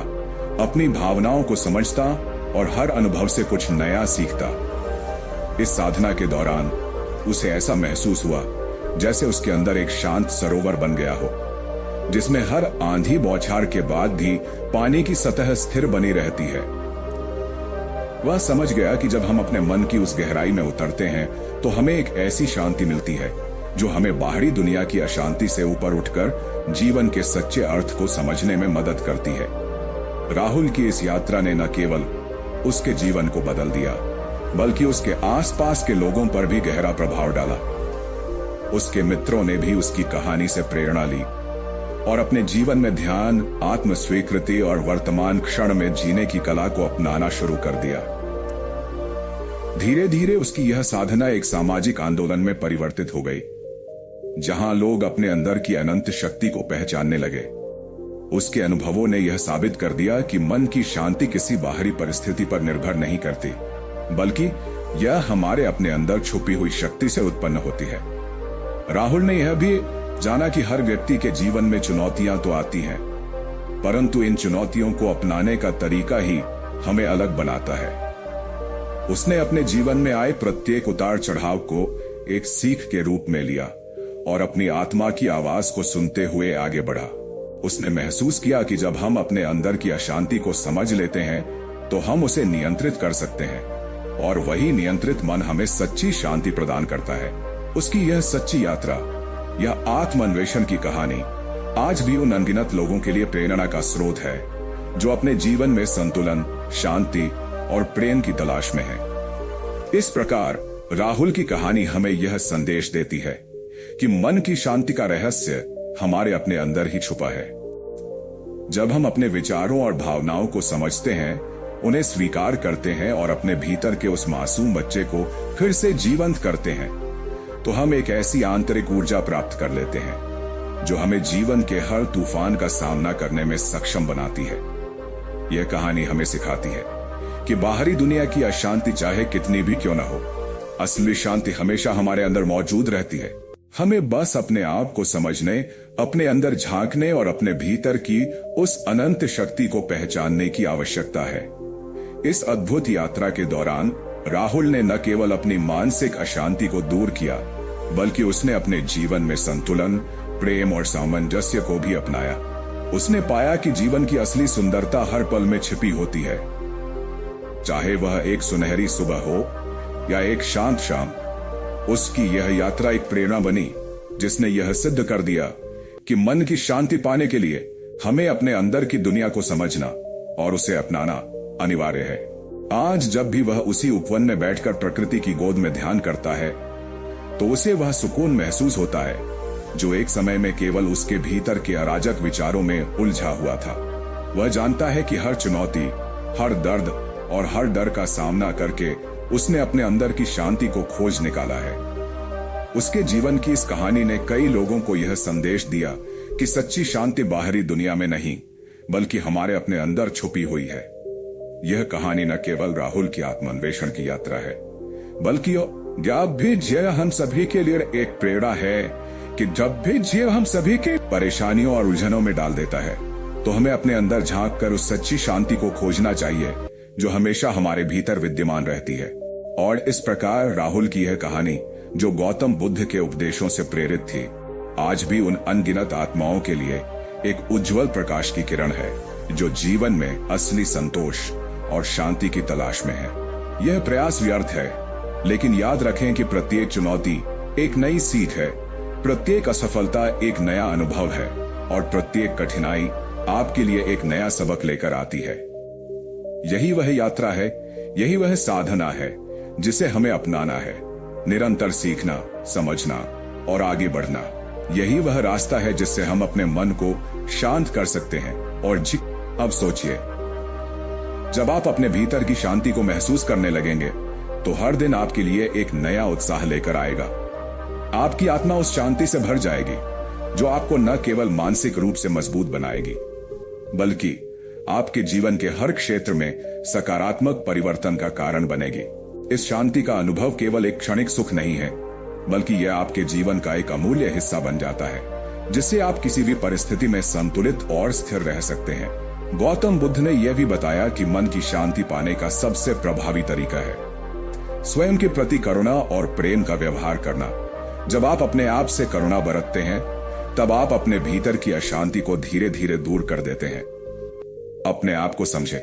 अपनी भावनाओं को समझता और हर अनुभव से कुछ नया सीखता। इस साधना के दौरान उसे ऐसा महसूस हुआ जैसे उसके अंदर एक शांत सरोवर बन गया हो जिसमें हर आंधी बौछार के बाद भी पानी की सतह स्थिर बनी रहती है। वह समझ गया कि जब हम अपने मन की उस गहराई में उतरते हैं तो हमें एक ऐसी शांति मिलती है जो हमें बाहरी दुनिया की अशांति से ऊपर उठकर जीवन के सच्चे अर्थ को समझने में मदद करती है। राहुल की इस यात्रा ने न केवल उसके जीवन को बदल दिया बल्कि उसके आसपास के लोगों पर भी गहरा प्रभाव डाला। उसके मित्रों ने भी उसकी कहानी से प्रेरणा ली और अपने जीवन में ध्यान, आत्म स्वीकृति और वर्तमान क्षण में जीने की कला को अपनाना शुरू कर दिया। धीरे धीरे उसकी यह साधना एक सामाजिक आंदोलन में परिवर्तित हो गई, जहां लोग अपने अंदर की अनंत शक्ति को पहचानने लगे। उसके अनुभवों ने यह साबित कर दिया कि मन की शांति किसी बाहरी परिस्थिति पर निर्भर नहीं करती, बल्कि यह हमारे अपने अंदर छुपी हुई शक्ति से उत्पन्न होती है। राहुल ने यह भी जाना कि हर व्यक्ति के जीवन में चुनौतियां तो आती हैं, परंतु इन चुनौतियों को अपनाने का तरीका ही हमें अलग बनाता है। उसने अपने जीवन में आए प्रत्येक उतार चढ़ाव को एक सीख के रूप में लिया और अपनी आत्मा की आवाज को सुनते हुए आगे बढ़ा। उसने महसूस किया कि जब हम अपने अंदर की अशांति को समझ लेते हैं तो हम उसे नियंत्रित कर सकते हैं और वही नियंत्रित मन हमें सच्ची शांति प्रदान करता है। उसकी यह सच्ची यात्रा, यह आत्मान्वेषण की कहानी आज भी उन अनगिनत लोगों के लिए प्रेरणा का स्रोत है जो अपने जीवन में संतुलन, शांति और प्रेम की तलाश में है। इस प्रकार राहुल की कहानी हमें यह संदेश देती है कि मन की शांति का रहस्य हमारे अपने अंदर ही छुपा है। जब हम अपने विचारों और भावनाओं को समझते हैं, उन्हें स्वीकार करते हैं और अपने भीतर के उस मासूम बच्चे को फिर से जीवंत करते हैं, तो हम एक ऐसी आंतरिक ऊर्जा प्राप्त कर लेते हैं जो हमें जीवन के हर तूफान का सामना करने में सक्षम बनाती है। यह कहानी हमें सिखाती है कि बाहरी दुनिया की अशांति चाहे कितनी भी क्यों न हो, असली शांति हमेशा हमारे अंदर मौजूद रहती है। हमें बस अपने आप को समझने, अपने अंदर झांकने और अपने भीतर की उस अनंत शक्ति को पहचानने की आवश्यकता है। इस अद्भुत यात्रा के दौरान राहुल ने न केवल अपनी मानसिक अशांति को दूर किया, बल्कि उसने अपने जीवन में संतुलन, प्रेम और सामंजस्य को भी अपनाया। उसने पाया कि जीवन की असली सुंदरता हर पल में छिपी होती है, चाहे वह एक सुनहरी सुबह हो या एक शांत शाम। उसकी यह यात्रा एक प्रेरणा बनी जिसने यह सिद्ध कर दिया कि मन की शांति पाने के लिए हमें अपने अंदर की दुनिया को समझना और उसे अपनाना अनिवार्य है। आज जब भी वह उसी उपवन में बैठकर प्रकृति की गोद में ध्यान करता है तो उसे वह सुकून महसूस होता है जो एक समय में केवल उसके भीतर के अराजक विचारों में उलझा हुआ था। वह जानता है कि हर चुनौती, हर दर्द और हर डर का सामना करके उसने अपने अंदर की शांति को खोज निकाला है। उसके जीवन की इस कहानी ने कई लोगों को यह संदेश दिया कि सच्ची शांति बाहरी दुनिया में नहीं बल्कि हमारे अपने अंदर छुपी हुई है। यह कहानी न केवल राहुल की आत्मान्वेषण की यात्रा है बल्कि जब भी जीवन हम सभी के लिए एक प्रेरणा है कि जब भी जीवन हम सभी के परेशानियों और उलझनों में डाल देता है तो हमें अपने अंदर झांक कर उस सच्ची शांति को खोजना चाहिए जो हमेशा हमारे भीतर विद्यमान रहती है। और इस प्रकार राहुल की यह कहानी जो गौतम बुद्ध के उपदेशों से प्रेरित थी, आज भी उन अनगिनत आत्माओं के लिए एक उज्जवल प्रकाश की किरण है जो जीवन में असली संतोष और शांति की तलाश में है। यह प्रयास व्यर्थ है, लेकिन याद रखें कि प्रत्येक चुनौती एक नई सीख है, प्रत्येक असफलता एक नया अनुभव है और प्रत्येक कठिनाई आपके लिए एक नया सबक लेकर आती है। यही वह यात्रा है, यही वह साधना है जिसे हमें अपनाना है। निरंतर सीखना, समझना और आगे बढ़ना, यही वह रास्ता है जिससे हम अपने मन को शांत कर सकते हैं। और अब सोचिए, जब आप अपने भीतर की शांति को महसूस करने लगेंगे तो हर दिन आपके लिए एक नया उत्साह लेकर आएगा। आपकी आत्मा उस शांति से भर जाएगी जो आपको न केवल मानसिक रूप से मजबूत बनाएगी बल्कि आपके जीवन के हर क्षेत्र में सकारात्मक परिवर्तन का कारण बनेगी। इस शांति का अनुभव केवल एक क्षणिक सुख नहीं है बल्कि यह आपके जीवन का एक अमूल्य हिस्सा बन जाता है जिससे आप किसी भी परिस्थिति में संतुलित और स्थिर रह सकते हैं। गौतम बुद्ध ने यह भी बताया कि मन की शांति पाने का सबसे प्रभावी तरीका है स्वयं के प्रति करुणा और प्रेम का व्यवहार करना। जब आप अपने आप से करुणा बरतते हैं तब आप अपने भीतर की अशांति को धीरे धीरे दूर कर देते हैं। अपने आप को समझें,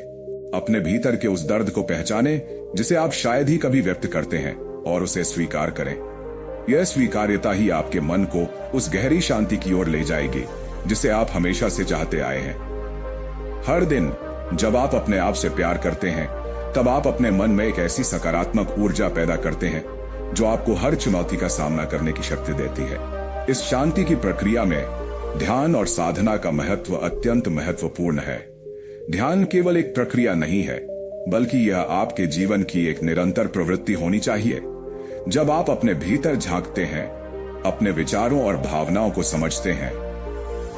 अपने भीतर के उस दर्द को पहचानें जिसे आप शायद ही कभी व्यक्त करते हैं और उसे स्वीकार करें। यह स्वीकार्यता ही आपके मन को उस गहरी शांति की ओर ले जाएगी जिसे आप हमेशा से चाहते आए हैं। हर दिन जब आप अपने आप से प्यार करते हैं तब आप अपने मन में एक ऐसी सकारात्मक ऊर्जा पैदा करते हैं जो आपको हर चुनौती का सामना करने की शक्ति देती है। इस शांति की प्रक्रिया में ध्यान और साधना का महत्व अत्यंत महत्वपूर्ण है। ध्यान केवल एक प्रक्रिया नहीं है बल्कि यह आपके जीवन की एक निरंतर प्रवृत्ति होनी चाहिए। जब आप अपने भीतर झांकते हैं, अपने विचारों और भावनाओं को समझते हैं,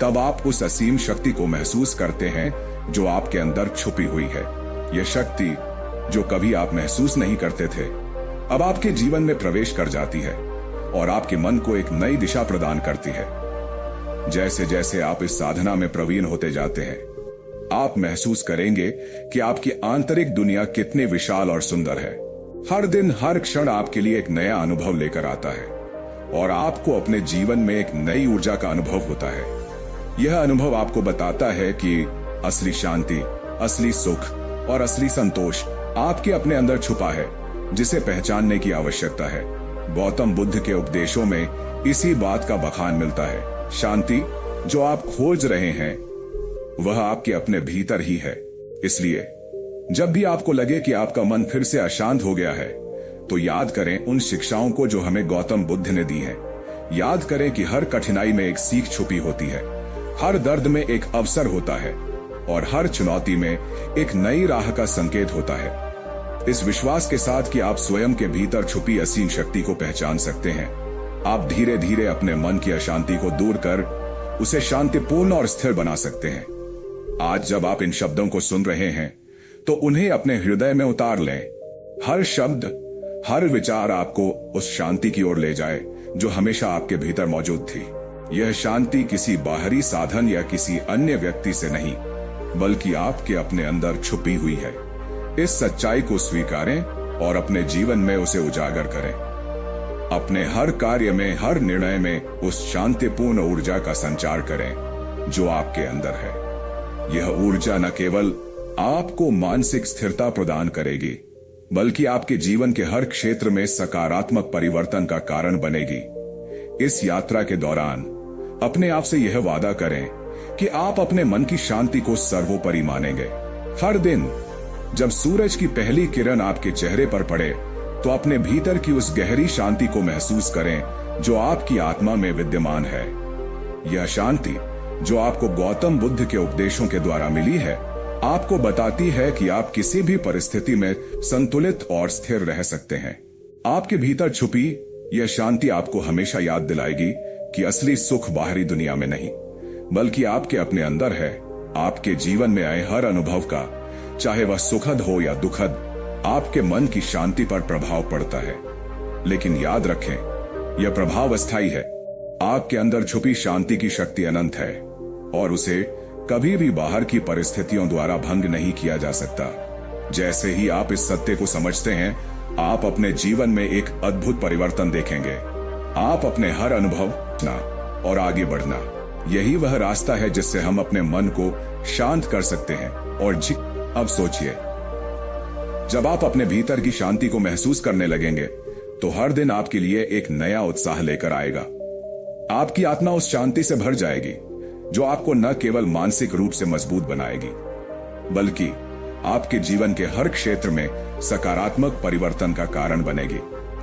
तब आप उस असीम शक्ति को महसूस करते हैं जो आपके अंदर छुपी हुई है। यह शक्ति जो कभी आप महसूस नहीं करते थे, अब आपके जीवन में प्रवेश कर जाती है और आपके मन को एक नई दिशा प्रदान करती है। जैसे जैसे आप इस साधना में प्रवीण होते जाते हैं, आप महसूस करेंगे कि आपकी आंतरिक दुनिया कितनी विशाल और सुंदर है। हर दिन, हर क्षण आपके लिए एक नया अनुभव लेकर आता है और आपको अपने जीवन में एक नई ऊर्जा का अनुभव होता है। यह अनुभव आपको बताता है कि असली शांति, असली सुख और असली संतोष आपके अपने अंदर छुपा है जिसे पहचानने की आवश्यकता है। गौतम बुद्ध के उपदेशों में इसी बात का बखान मिलता है। शांति जो आप खोज रहे हैं वह आपके अपने भीतर ही है। इसलिए जब भी आपको लगे कि आपका मन फिर से अशांत हो गया है तो याद करें उन शिक्षाओं को जो हमें गौतम बुद्ध ने दी हैं। याद करें कि हर कठिनाई में एक सीख छुपी होती है, हर दर्द में एक अवसर होता है और हर चुनौती में एक नई राह का संकेत होता है। इस विश्वास के साथ कि आप स्वयं के भीतर छुपी असीम शक्ति को पहचान सकते हैं, आप धीरे धीरे अपने मन की अशांति को दूर कर उसे शांतिपूर्ण और स्थिर बना सकते हैं। आज जब आप इन शब्दों को सुन रहे हैं तो उन्हें अपने हृदय में उतार लें। हर शब्द, हर विचार आपको उस शांति की ओर ले जाए जो हमेशा आपके भीतर मौजूद थी। यह शांति किसी बाहरी साधन या किसी अन्य व्यक्ति से नहीं बल्कि आपके अपने अंदर छुपी हुई है। इस सच्चाई को स्वीकारें और अपने जीवन में उसे उजागर करें। अपने हर कार्य में, हर निर्णय में उस शांतिपूर्ण ऊर्जा का संचार करें जो आपके अंदर है। यह ऊर्जा न केवल आपको मानसिक स्थिरता प्रदान करेगी, बल्कि आपके जीवन के हर क्षेत्र में सकारात्मक परिवर्तन का कारण बनेगी। इस यात्रा के दौरान अपने आप से यह वादा करें कि आप अपने मन की शांति को सर्वोपरि मानेंगे। हर दिन जब सूरज की पहली किरण आपके चेहरे पर पड़े, तो अपने भीतर की उस गहरी शांति को महसूस करें जो आपकी आत्मा में विद्यमान है। यह शांति जो आपको गौतम बुद्ध के उपदेशों के द्वारा मिली है, आपको बताती है कि आप किसी भी परिस्थिति में संतुलित और स्थिर रह सकते हैं। आपके भीतर छुपी यह शांति आपको हमेशा याद दिलाएगी कि असली सुख बाहरी दुनिया में नहीं, बल्कि आपके अपने अंदर है। आपके जीवन में आए हर अनुभव का, चाहे वह सुखद हो या दुखद, आपके मन की शांति पर प्रभाव पड़ता है। लेकिन याद रखें, यह प्रभाव अस्थायी है। आपके अंदर छुपी शांति की शक्ति अनंत है और उसे कभी भी बाहर की परिस्थितियों द्वारा भंग नहीं किया जा सकता। जैसे ही आप इस सत्य को समझते हैं, आप अपने जीवन में एक अद्भुत परिवर्तन देखेंगे। आप अपने हर अनुभव और आगे बढ़ना, यही वह रास्ता है जिससे हम अपने मन को शांत कर सकते हैं। और अब सोचिए, जब आप अपने भीतर की शांति को महसूस करने लगेंगे, तो हर दिन आपके लिए एक नया उत्साह लेकर आएगा। आपकी आत्मा उस शांति से भर जाएगी जो आपको न केवल मानसिक रूप से मजबूत बनाएगी, बल्कि आपके जीवन के हर क्षेत्र में सकारात्मक परिवर्तन का कारण बनेगी।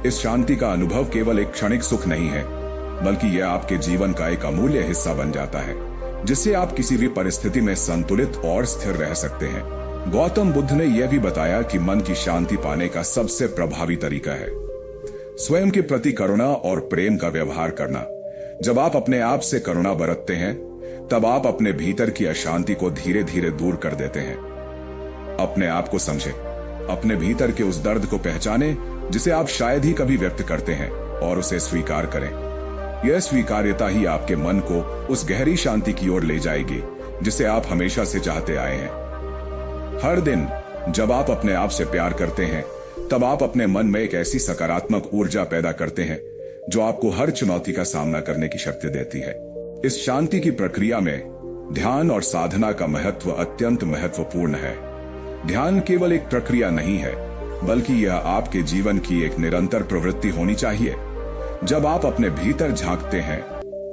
इस शांति का अनुभव केवल एक क्षणिक सुख नहीं है, बल्कि यह आपके जीवन का एक अमूल्य हिस्सा बन जाता है, जिससे आप किसी भी परिस्थिति में संतुलित और स्थिर रह सकते हैं। गौतम बुद्ध ने यह भी बताया कि मन की शांति पाने का सबसे प्रभावी तरीका है स्वयं के प्रति करुणा और प्रेम का व्यवहार करना। जब आप अपने आप से करुणा बरतते हैं, तब आप अपने भीतर की अशांति को धीरे धीरे दूर कर देते हैं। अपने आप को समझें, अपने भीतर के उस दर्द को पहचानें जिसे आप शायद ही कभी व्यक्त करते हैं, और उसे स्वीकार करें। यह स्वीकार्यता ही आपके मन को उस गहरी शांति की ओर ले जाएगी जिसे आप हमेशा से चाहते आए हैं। हर दिन जब आप अपने आप से प्यार करते हैं, तब आप अपने मन में एक ऐसी सकारात्मक ऊर्जा पैदा करते हैं जो आपको हर चुनौती का सामना करने की शक्ति देती है। इस शांति की प्रक्रिया में ध्यान और साधना का महत्व अत्यंत महत्वपूर्ण है। ध्यान केवल एक प्रक्रिया नहीं है, बल्कि यह आपके जीवन की एक निरंतर प्रवृत्ति होनी चाहिए। जब आप अपने भीतर झांकते हैं,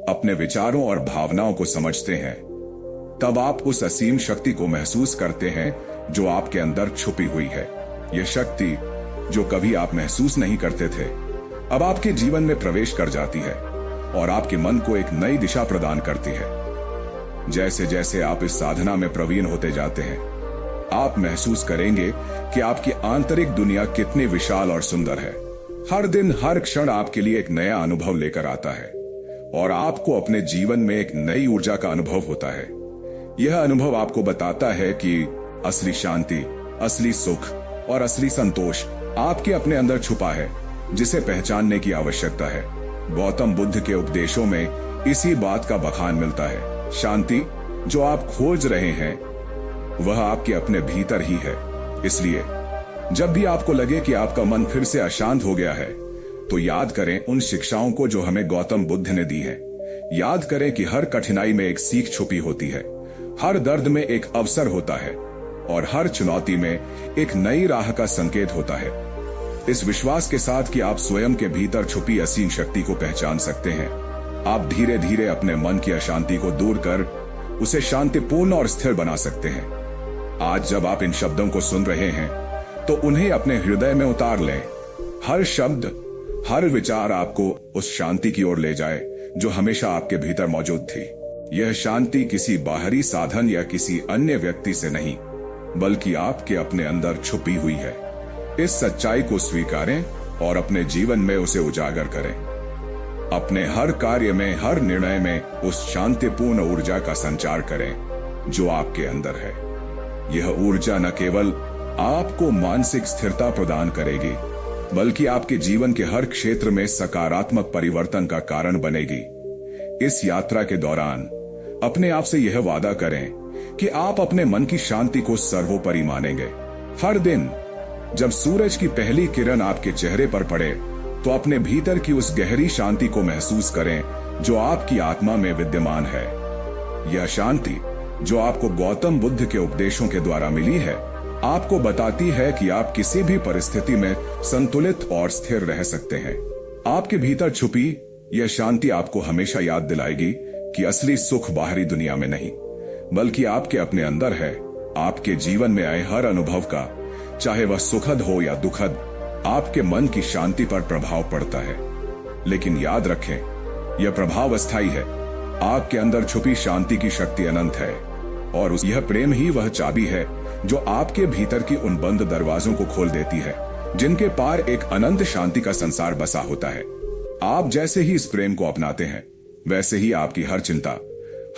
अपने विचारों और भावनाओं को समझते हैं, तब आप उस असीम शक्ति को महसूस करते हैं जो आपके अंदर छुपी हुई है। यह शक्ति जो कभी आप महसूस नहीं करते थे, अब आपके जीवन में प्रवेश कर जाती है और आपके मन को एक नई दिशा प्रदान करती है। जैसे जैसे आप इस साधना में प्रवीण होते जाते हैं, आप महसूस करेंगे कि आपकी आंतरिक दुनिया कितनी विशाल और सुंदर है। हर दिन हर क्षण आपके लिए एक नया अनुभव लेकर आता है और आपको अपने जीवन में एक नई ऊर्जा का अनुभव होता है। यह अनुभव आपको बताता है कि असली शांति, असली सुख और असली संतोष आपके अपने अंदर छुपा है, जिसे पहचानने की आवश्यकता है। गौतम बुद्ध के उपदेशों में इसी बात का बखान मिलता है। शांति जो आप खोज रहे हैं, वह आपके अपने भीतर ही है। इसलिए जब भी आपको लगे कि आपका मन फिर से अशांत हो गया है, तो याद करें उन शिक्षाओं को जो हमें गौतम बुद्ध ने दी है। याद करें कि हर कठिनाई में एक सीख छुपी होती है, हर दर्द में एक अवसर होता है और हर चुनौती में एक नई राह का संकेत होता है। इस विश्वास के साथ कि आप स्वयं के भीतर छुपी असीम शक्ति को पहचान सकते हैं, आप धीरे धीरे अपने मन की अशांति को दूर कर उसे शांतिपूर्ण और स्थिर बना सकते हैं। आज जब आप इन शब्दों को सुन रहे हैं, तो उन्हें अपने हृदय में उतार लें। हर शब्द, हर विचार आपको उस शांति की ओर ले जाए जो हमेशा आपके भीतर मौजूद थी। यह शांति किसी बाहरी साधन या किसी अन्य व्यक्ति से नहीं, बल्कि आपके अपने अंदर छुपी हुई है। इस सच्चाई को स्वीकारें और अपने जीवन में उसे उजागर करें। अपने हर कार्य में, हर निर्णय में उस शांतिपूर्ण ऊर्जा का संचार करें जो आपके अंदर है। यह ऊर्जा न केवल आपको मानसिक स्थिरता प्रदान करेगी, बल्कि आपके जीवन के हर क्षेत्र में सकारात्मक परिवर्तन का कारण बनेगी। इस यात्रा के दौरान अपने आप से यह वादा करें कि आप अपने मन की शांति को सर्वोपरि मानेंगे। हर दिन जब सूरज की पहली किरण आपके चेहरे पर पड़े, तो अपने भीतर की उस गहरी शांति को महसूस करें जो आपकी आत्मा में विद्यमान है। यह शांति जो आपको गौतम बुद्ध के उपदेशों के द्वारा मिली है, आपको बताती है कि आप किसी भी परिस्थिति में संतुलित और स्थिर रह सकते हैं। आपके भीतर छुपी यह शांति आपको हमेशा याद दिलाएगी कि असली सुख बाहरी दुनिया में नहीं, बल्कि आपके अपने अंदर है। आपके जीवन में आए हर अनुभव का, चाहे वह सुखद हो या दुखद, आपके मन की शांति पर प्रभाव पड़ता है। लेकिन याद रखें, यह प्रभाव अस्थायी है। आपके अंदर छुपी शांति की शक्ति अनंत है, और यह प्रेम ही वह चाबी है जो आपके भीतर की उन बंद दरवाजों को खोल देती है, जिनके पार एक अनंत शांति का संसार बसा होता है। आप जैसे ही इस प्रेम को अपनाते हैं, वैसे ही आपकी हर चिंता,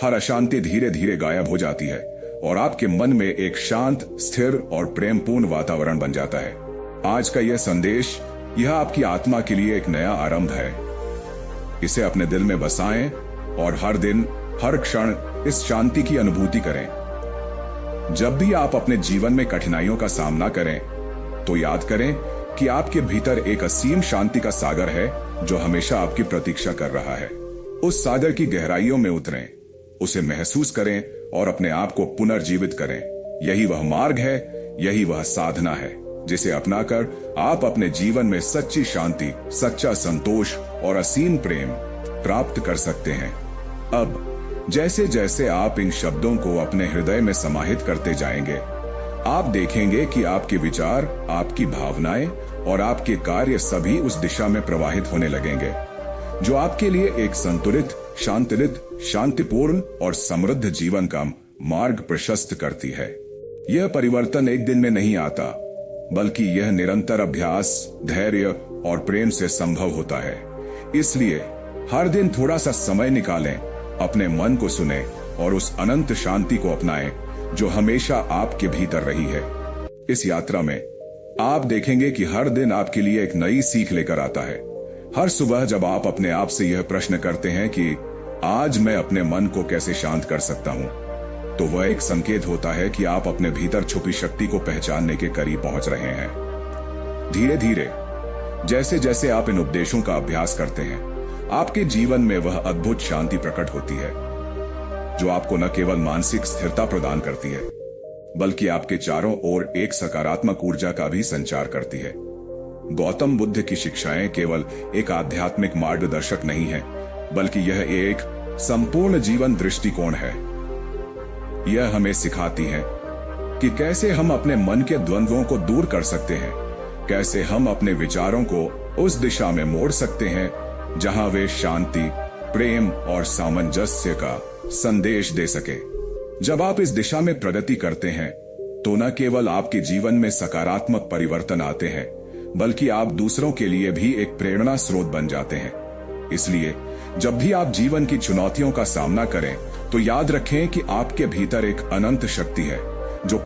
हर अशांति धीरे धीरे गायब हो जाती है, और आपके मन में एक शांत, स्थिर और प्रेमपूर्ण वातावरण बन जाता है। आज का यह संदेश, यह आपकी आत्मा के लिए एक नया आरंभ है। इसे अपने दिल में बसाएं और हर दिन, हर क्षण इस शांति की अनुभूति करें। जब भी आप अपने जीवन में कठिनाइयों का सामना करें, तो याद करें कि आपके भीतर एक असीम शांति का सागर है जो हमेशा आपकी प्रतीक्षा कर रहा है। उस सागर की गहराइयों में उतरें, उसे महसूस करें और अपने आप को पुनर्जीवित करें। यही वह मार्ग है, यही वह साधना है जिसे अपनाकर आप अपने जीवन में सच्ची शांति, सच्चा संतोष और असीम प्रेम प्राप्त कर सकते हैं। अब जैसे जैसे आप इन शब्दों को अपने हृदय में समाहित करते जाएंगे, आप देखेंगे कि आपके विचार, आपकी भावनाएं और आपके कार्य सभी उस दिशा में प्रवाहित होने लगेंगे जो आपके लिए एक संतुलित, शांतिपूर्ण और समृद्ध जीवन का मार्ग प्रशस्त करती है। यह परिवर्तन एक दिन में नहीं आता, बल्कि यह निरंतर अभ्यास, धैर्य और प्रेम से संभव होता है। इसलिए हर दिन थोड़ा सा समय निकालें, अपने मन को सुने और उस अनंत शांति को अपनाएं जो हमेशा आपके भीतर रही है। इस यात्रा में आप देखेंगे कि हर दिन आपके लिए एक नई सीख लेकर आता है। हर सुबह जब आप अपने आप से यह प्रश्न करते हैं कि आज मैं अपने मन को कैसे शांत कर सकता हूं, तो वह एक संकेत होता है कि आप अपने भीतर छुपी शक्ति को पहचानने के करीब पहुंच रहे हैं। धीरे धीरे जैसे जैसे आप इन उपदेशों का अभ्यास करते हैं, आपके जीवन में वह अद्भुत शांति प्रकट होती है जो आपको न केवल मानसिक स्थिरता प्रदान करती है, बल्कि आपके चारों ओर एक सकारात्मक ऊर्जा का भी संचार करती है। गौतम बुद्ध की शिक्षाएं केवल एक आध्यात्मिक मार्गदर्शक नहीं है, बल्कि यह एक संपूर्ण जीवन दृष्टिकोण है। यह हमें सिखाती है कि कैसे हम अपने मन के द्वंद्वों को दूर कर सकते हैं, कैसे हम अपने विचारों को उस दिशा में मोड़ सकते हैं जहां वे शांति, प्रेम और सामंजस्य का संदेश दे सके। जब आप इस दिशा में प्रगति करते हैं, तो न केवल आपके जीवन में सकारात्मक परिवर्तन आते हैं, बल्कि आप दूसरों के लिए भी एक प्रेरणा स्रोत बन जाते हैं। इसलिए जब भी आप जीवन की चुनौतियों का सामना करें, तो याद रखें कि आपके भीतर एक अनंत शक्ति है